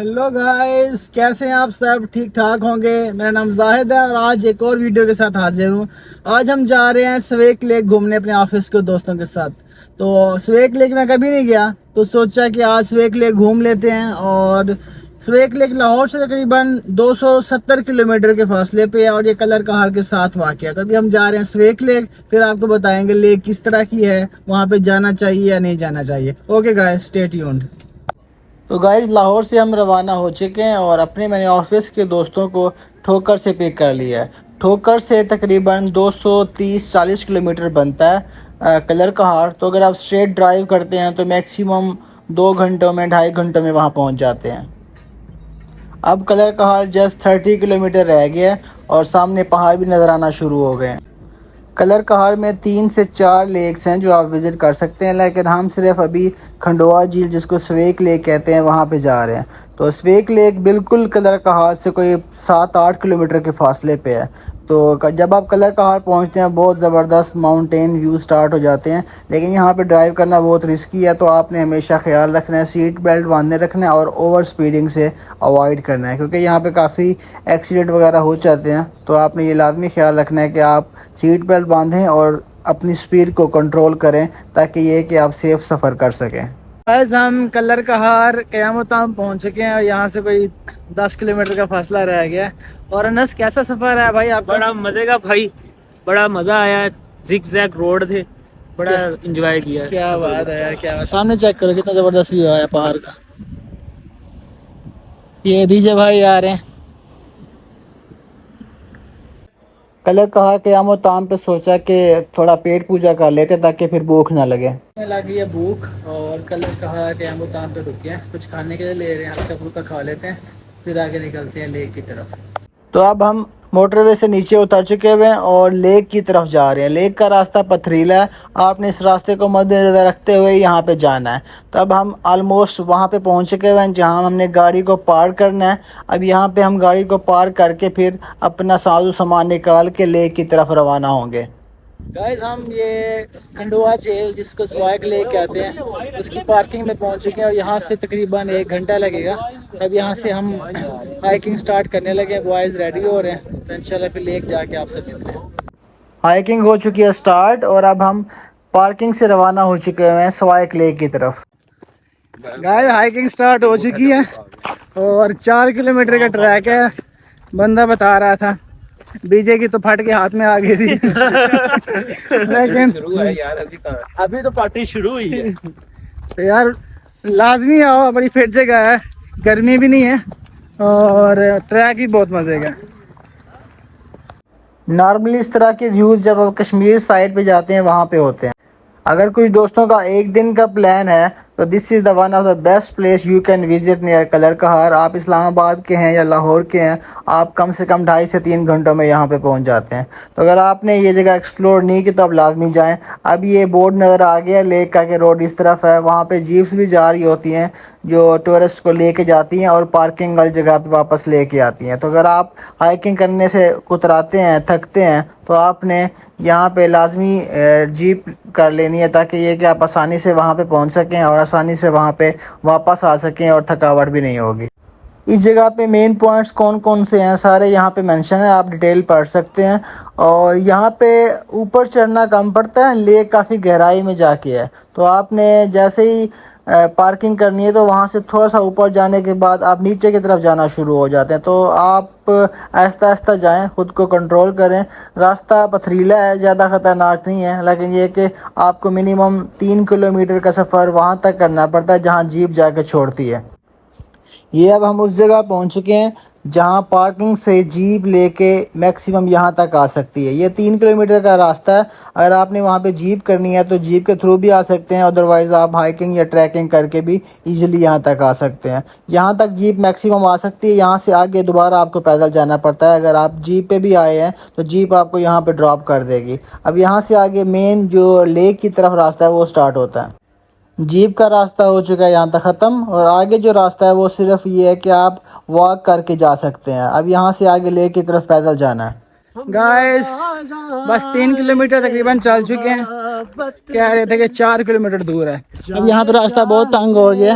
Hello guys, कैसे हैं आप सब? ठीक ठाक होंगे। मेरा नाम जाहिद है और आज एक और वीडियो के साथ हाजिर हूँ। आज हम जा रहे हैं स्वेक लेक घूमने अपने ऑफिस के दोस्तों के साथ। तो स्वेक लेक में कभी नहीं गया तो सोचा कि आज स्वेक लेक घूम लेते हैं। और स्वेक लेक लाहौर से तकरीबन 270 किलोमीटर के फासले पे है और ये कलर कहार के साथ वाक़ है। तो अभी हम जा रहे हैं स्वेक लेक, फिर आपको बताएंगे लेक किस तरह की है, वहाँ पे जाना चाहिए या नहीं जाना चाहिए। Okay guys, stay tuned. तो गाइस, लाहौर से हम रवाना हो चुके हैं और मैंने ऑफिस के दोस्तों को ठोकर से पिक कर लिया है। ठोकर से तकरीबन 230-40 किलोमीटर बनता है कलर कहार। तो अगर आप स्ट्रेट ड्राइव करते हैं तो मैक्सिमम 2 घंटों में 2.5 घंटों में वहाँ पहुँच जाते हैं। अब कलर कहार जस्ट 30 किलोमीटर रह गया है और सामने पहाड़ भी नज़र आना शुरू हो गए हैं। कलर कहार में 3 से 4 लेक्स हैं जो आप विज़िट कर सकते हैं, लेकिन हम सिर्फ अभी खंडोआ झील, जिसको स्वेक लेक कहते हैं, वहाँ पे जा रहे हैं। तो स्वेक लेक बिल्कुल कलर कहार से कोई 7-8 किलोमीटर के फासले पे है। तो जब आप कलर कहार पहुँचते हैं बहुत ज़बरदस्त माउंटेन व्यू स्टार्ट हो जाते हैं, लेकिन यहाँ पे ड्राइव करना बहुत रिस्की है। तो आपने हमेशा ख्याल रखना है, सीट बेल्ट बांधने रखना है और ओवर स्पीडिंग से अवॉइड करना है, क्योंकि यहाँ पे काफ़ी एक्सीडेंट वगैरह हो जाते हैं। तो आपने ये लाजमी ख्याल रखना है कि आप सीट बेल्ट बांधें और अपनी स्पीड को कंट्रोल करें, ताकि ये कि आप सेफ सफ़र कर सकें। आज हम कलर कहार क़यामताम पहुँच चुके हैं और यहाँ से कोई 10 किलोमीटर का फासला रह गया। और अनस, कैसा सफ़र है भाई आपका? बड़ा मज़े का भाई, बड़ा मज़ा आया। जिग जैग रोड थे, बड़ा एंजॉय किया। क्या बात है यार, क्या बात। सामने चेक करो कितना ज़बरदस्त व्यू आया पहाड़ का। ये बीजे भाई आ रहे हैं। कलर कहार क़यामताम पे सोचा कि थोड़ा पेट पूजा कर लेते ताकि फिर भूख ना लगे। लगी है भूख और कलर कहार क़यामताम पे रुके हैं, कुछ खाने के लिए ले रहे हैं, हल्का फुल्का खा लेते हैं, फिर आगे निकलते हैं लेक की तरफ। तो अब हम मोटरवे से नीचे उतर चुके हुए हैं और लेक की तरफ जा रहे हैं। लेक का रास्ता पथरीला है, आपने इस रास्ते को मद्देनज़र रखते हुए यहाँ पे जाना है। तो अब हम आलमोस्ट वहाँ पे पहुँच चुके हुए हैं जहाँ हमने गाड़ी को पार्क करना है। अब यहाँ पे हम गाड़ी को पार्क करके फिर अपना साजो सामान निकाल के लेक की तरफ रवाना होंगे। गाइस, हम ये खंडोआ झील, जिसको स्वेक लेक कहते हैं, उसकी पार्किंग में पहुंच चुके हैं और यहाँ से तकरीबन 1 घंटा लगेगा। अब यहाँ से हम हाइकिंग स्टार्ट करने लगे। बॉयज़ रेडी हो रहे हैं, तो इंशाल्लाह फिर लेक जाके आपसे मिलते हैं। हाइकिंग हो चुकी है स्टार्ट और अब हम पार्किंग से रवाना हो चुके हैं स्वेक लेक की तरफ। गाइस, हाइकिंग स्टार्ट हो चुकी है और 4 किलोमीटर का ट्रैक है। बंदा बता रहा था बीजे की तो फट के हाथ में आ गई थी लेकिन शुरू है यार, अभी तो पार्टी शुरू हुई है। तो यार लाजमी आओ, बड़ी फिट जगह है, गर्मी भी नहीं है और ट्रैक भी बहुत मजे का। नॉर्मली इस तरह के व्यूज़ जब आप कश्मीर साइड पे जाते हैं वहाँ पे होते हैं। अगर कुछ दोस्तों का 1 दिन का प्लान है तो this is the one of the best place you can visit near Kallar Kahar. आप इस्लामाबाद के हैं या लाहौर के हैं, आप कम से कम 2.5 से 3 घंटों में यहाँ पे पहुँच जाते हैं। तो अगर आपने ये जगह एक्सप्लोर नहीं की तो आप लाजमी जाएं। अब ये बोर्ड नज़र आ गया लेक का कि रोड इस तरफ है, वहाँ पे जीप्स भी जा रही होती हैं जो टूरिस्ट को लेके जाती हैं और पार्किंग वाली जगह पे वापस लेके आती हैं। तो अगर आप हाइकिंग करने से कुतराते हैं, थकते हैं, तो आपने यहाँ पे लाजमी जीप कर लेनी है, ताकि ये कि आप आसानी से वहाँ पे पहुँच सकें और आसानी से वहाँ पे वापस आ सकें और थकावट भी नहीं होगी। इस जगह पे मेन पॉइंट्स कौन कौन से हैं सारे यहाँ पे मेंशन है, आप डिटेल पढ़ सकते हैं। और यहाँ पे ऊपर चढ़ना कम पड़ता है, लेक काफ़ी गहराई में जाके है। तो आपने जैसे ही पार्किंग करनी है तो वहाँ से थोड़ा सा ऊपर जाने के बाद आप नीचे की तरफ जाना शुरू हो जाते हैं। तो आप आहिस्ता आहिस्ता जाएं, ख़ुद को कंट्रोल करें। रास्ता पथरीला है, ज़्यादा ख़तरनाक नहीं है, लेकिन ये कि आपको मिनिमम 3 किलोमीटर का सफ़र वहाँ तक करना पड़ता है जहाँ जीप जाके छोड़ती है। ये अब हम उस जगह पहुंच चुके हैं जहां पार्किंग से जीप लेके मैक्सिमम यहां तक आ सकती है। ये 3 किलोमीटर का रास्ता है। अगर आपने वहां पे जीप करनी है तो जीप के थ्रू भी आ सकते हैं, अदरवाइज़ आप हाइकिंग या ट्रैकिंग करके भी इजीली यहां तक आ सकते हैं। यहां तक जीप मैक्सिमम आ सकती है, यहां से आगे दोबारा आपको पैदल जाना पड़ता है। अगर आप जीप पे भी आए हैं तो जीप आपको यहाँ पर ड्रॉप कर देगी। अब यहाँ से आगे मेन जो लेक की तरफ रास्ता है वो स्टार्ट होता है। जीप का रास्ता हो चुका है यहाँ तक ख़त्म और आगे जो रास्ता है वो सिर्फ ये है कि आप वॉक करके जा सकते हैं। अब यहाँ से आगे लेक की तरफ पैदल जाना है। गाइस, बस 3 किलोमीटर तकरीबन चल चुके हैं, कह रहे थे कि 4 किलोमीटर दूर है। अब यहाँ पे रास्ता बहुत तंग हो गया